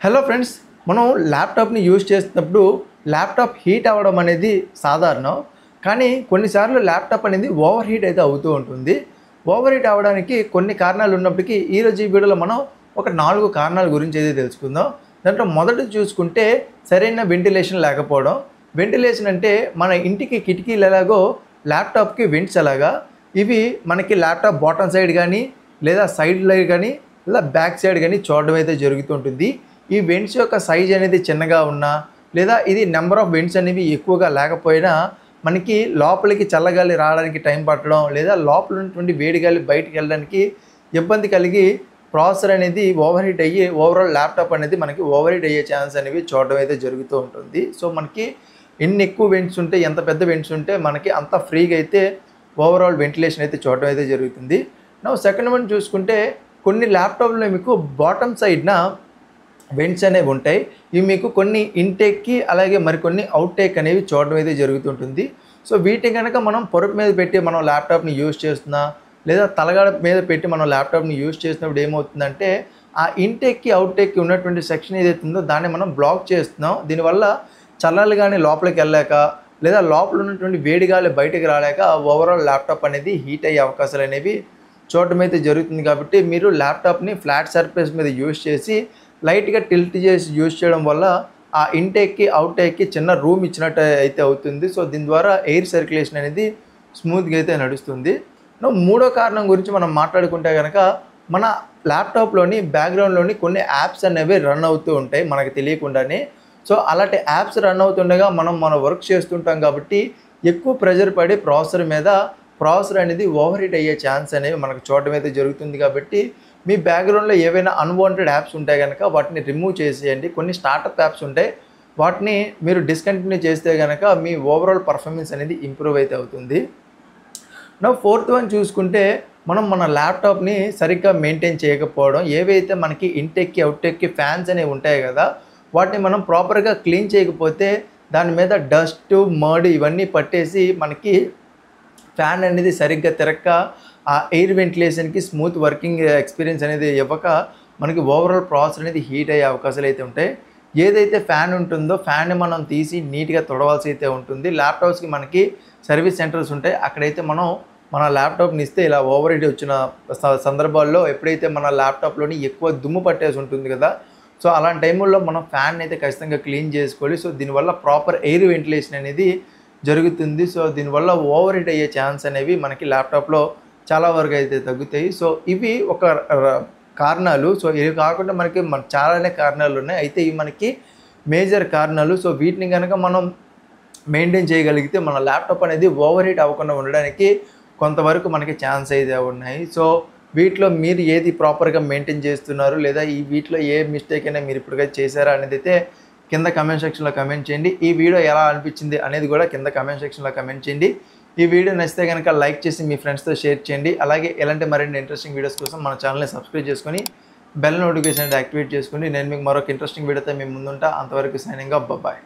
Hello friends, మనం ల్యాప్టాప్ని use చేస్తున్నప్పుడు ల్యాప్టాప్ హీట్ అవ్వడం అనేది సాధారణం. కానీ కొన్నిసార్లు ల్యాప్టాప్ అనేది ఓవర్ హీట్ అయితే అవుతూ ఉంటుంది. ఓవర్ హీట్ అవ్వడానికి కొన్ని కారణాలు ఉన్నప్పటికీ ఈరోజు ఈ వీడియోలో మనం ఒక 4 కారణాల గురించి అయితే తెలుసుకుందాం. దాంట్లో మొదటిది చూసుకుంటే సరైన వెంటిలేషన్ లేకపోవడం. వెంటిలేషన్ అంటే మన ఇంటికి కిటికీలు ఎలాగో ల్యాప్టాప్కి వెంట్స్ ఎలాగా, ఇవి మనకి ల్యాప్టాప్ బాటమ్ సైడ్ కానీ లేదా సైడ్లో కానీ లేదా బ్యాక్ సైడ్ కానీ చూడడం అయితే జరుగుతుంటుంది. ఈ వెంట్స్ యొక్క సైజ్ అనేది చిన్నగా ఉన్నా లేదా ఇది నెంబర్ ఆఫ్ వెంట్స్ అనేవి ఎక్కువగా లేకపోయినా మనకి లోపలికి చల్లగాలి రావడానికి టైం పట్టడం లేదా లోపల ఉన్నటువంటి వేడి గాలి బయటికి వెళ్ళడానికి ఇబ్బంది కలిగి ప్రాసెసర్ అనేది ఓవర్ హీట్ అయ్యి ఓవరాల్ ల్యాప్టాప్ అనేది మనకి ఓవర్ హీట్ అయ్యే ఛాన్స్ అనేవి చూడడం అయితే జరుగుతూ ఉంటుంది. సో మనకి ఎన్ని ఎక్కువ వెంట్స్ ఉంటే, ఎంత పెద్ద వెంట్స్ ఉంటే మనకి అంత ఫ్రీగా అయితే ఓవరాల్ వెంటిలేషన్ అయితే చూడడం అయితే జరుగుతుంది. నా సెకండ్ వన్ చూసుకుంటే కొన్ని ల్యాప్టాప్లో మీకు బాటమ్ సైడ్న వెంట్స్ అనేవి ఉంటాయి. ఇవి మీకు కొన్ని ఇన్టేక్కి అలాగే మరికొన్ని అవుట్టేక్ అనేవి చూడడం అయితే జరుగుతుంటుంది. సో వీటిని కనుక మనం పొరుపు మీద పెట్టి మనం ల్యాప్టాప్ని యూజ్ చేస్తున్నా లేదా తలగడ మీద పెట్టి మనం ల్యాప్టాప్ని యూజ్ చేసినప్పుడు ఏమవుతుందంటే ఆ ఇన్టేక్కి అవుట్టేక్కి ఉన్నటువంటి సెక్షన్ ఏదైతే ఉందో దాన్ని మనం బ్లాక్ చేస్తున్నాం. దీనివల్ల చల్లలు కానీ లోపలికి వెళ్ళలేక లేదా లోపల ఉన్నటువంటి వేడి గాలి బయటకు రాలేక ఓవరాల్ ల్యాప్టాప్ అనేది హీట్ అయ్యే అవకాశాలు అనేవి చూడటం అయితే జరుగుతుంది. కాబట్టి మీరు ల్యాప్టాప్ని ఫ్లాట్ సర్ఫేస్ మీద యూజ్ చేసి లైట్గా టిల్ట్ చేసి యూజ్ చేయడం వల్ల ఆ ఇన్టేక్కి అవుట్టేక్కి చిన్న రూమ్ ఇచ్చినట్టు అయితే అవుతుంది. సో దీని ద్వారా ఎయిర్ సర్క్యులేషన్ అనేది స్మూత్గా అయితే నడుస్తుంది. మూడో కారణం గురించి మనం మాట్లాడుకుంటే కనుక మన ల్యాప్టాప్లోని బ్యాక్గ్రౌండ్లోని కొన్ని యాప్స్ అనేవి రన్ అవుతూ ఉంటాయి మనకు తెలియకుండానే. సో అలాంటి యాప్స్ రన్ అవుతుండగా మనం మన వర్క్ చేస్తుంటాం కాబట్టి ఎక్కువ ప్రెషర్ పడి ప్రాసెసర్ అనేది ఓవర్ హీట్ అయ్యే ఛాన్స్ అనేవి మనకు చూడడం అయితే జరుగుతుంది. కాబట్టి మీ బ్యాక్గ్రౌండ్లో ఏవైనా అన్వాంటెడ్ యాప్స్ ఉంటాయి కనుక వాటిని రిమూవ్ చేసేయండి. కొన్ని స్టార్టప్ యాప్స్ ఉంటాయి, వాటిని మీరు డిస్కంటిన్యూ చేస్తే కనుక మీ ఓవరాల్ పర్ఫార్మెన్స్ అనేది ఇంప్రూవ్ అయితే అవుతుంది. ఫోర్త్ వన్ చూసుకుంటే మనం మన ల్యాప్టాప్ని సరిగ్గా మెయింటైన్ చేయకపోవడం. ఏవైతే మనకి ఇన్టేక్కి అవుట్టేక్కి ఫ్యాన్స్ అనేవి ఉంటాయి కదా, వాటిని మనం ప్రాపర్గా క్లీన్ చేయకపోతే దాని మీద డస్ట్ మడ్ ఇవన్నీ పట్టేసి మనకి ఫ్యాన్ అనేది సరిగ్గా తిరక్క ఆ ఎయిర్ వెంటిలేషన్కి స్మూత్ వర్కింగ్ ఎక్స్పీరియన్స్ అనేది ఇవ్వక మనకి ఓవరాల్ ప్రాసెస్ అనేది హీట్ అయ్యే అవకాశాలు అయితే ఉంటాయి. ఏదైతే ఫ్యాన్ ఉంటుందో ఫ్యాన్ని మనం తీసి నీట్గా తొడవాల్సి అయితే ఉంటుంది. ల్యాప్టాప్స్కి మనకి సర్వీస్ సెంటర్స్ ఉంటాయి, అక్కడైతే మనం మన ల్యాప్టాప్ని ఇస్తే ఇలా ఓవర్ హీట్ వచ్చిన సందర్భాల్లో ఎప్పుడైతే మన ల్యాప్టాప్లోని ఎక్కువ దుమ్ము పట్టేసి ఉంటుంది కదా, సో అలాంటి టైంలో మనం ఫ్యాన్ అయితే ఖచ్చితంగా క్లీన్ చేసుకోవాలి. సో దీనివల్ల ప్రాపర్ ఎయిర్ వెంటిలేషన్ అనేది జరుగుతుంది. సో దీనివల్ల ఓవర్ హీట్ అయ్యే ఛాన్స్ అనేవి మనకి ల్యాప్టాప్లో చాలా వరకు అయితే తగ్గుతాయి. సో ఇవి ఒక కారణాలు. సో ఇవి కాకుండా మనకి చాలానే కారణాలు ఉన్నాయి, అయితే ఇవి మనకి మేజర్ కారణాలు. సో వీటిని కనుక మనం మెయింటైన్ చేయగలిగితే మన ల్యాప్టాప్ అనేది ఓవర్ హీట్ అవ్వకుండా ఉండడానికి కొంతవరకు మనకి ఛాన్స్ అయితే ఉన్నాయి. సో వీటిలో మీరు ఏది ప్రాపర్గా మెయింటైన్ చేస్తున్నారు లేదా ఈ వీటిలో ఏ మిస్టేక్ అయినా మీరు ఇప్పటికే చేశారా అనేది అయితే కింద కమెంట్ సెక్షన్లో కమెంట్ చేయండి. ఈ వీడియో ఎలా అనిపించింది అనేది కూడా కింద కమెంట్ సెక్షన్లో కమెంట్ చేయండి. ఈ వీడియో నచ్చితే కనుక లైక్ చేసి మీ ఫ్రెండ్స్తో షేర్ చేయండి. అలాగే ఇలాంటి మరిన్ని ఇంట్రెస్టింగ్ వీడియోస్ కోసం మన ఛానల్ని సబ్స్క్రైబ్ చేసుకొని బెల్ నోటిఫికేషన్ యాక్టివేట్ చేసుకుని నేను మీకు మరొక ఇంట్రెస్టింగ్ వీడియోతో మీ ముందుంటా. అంతవరకు సైనింగ్ ఆఫ్, బాయ్.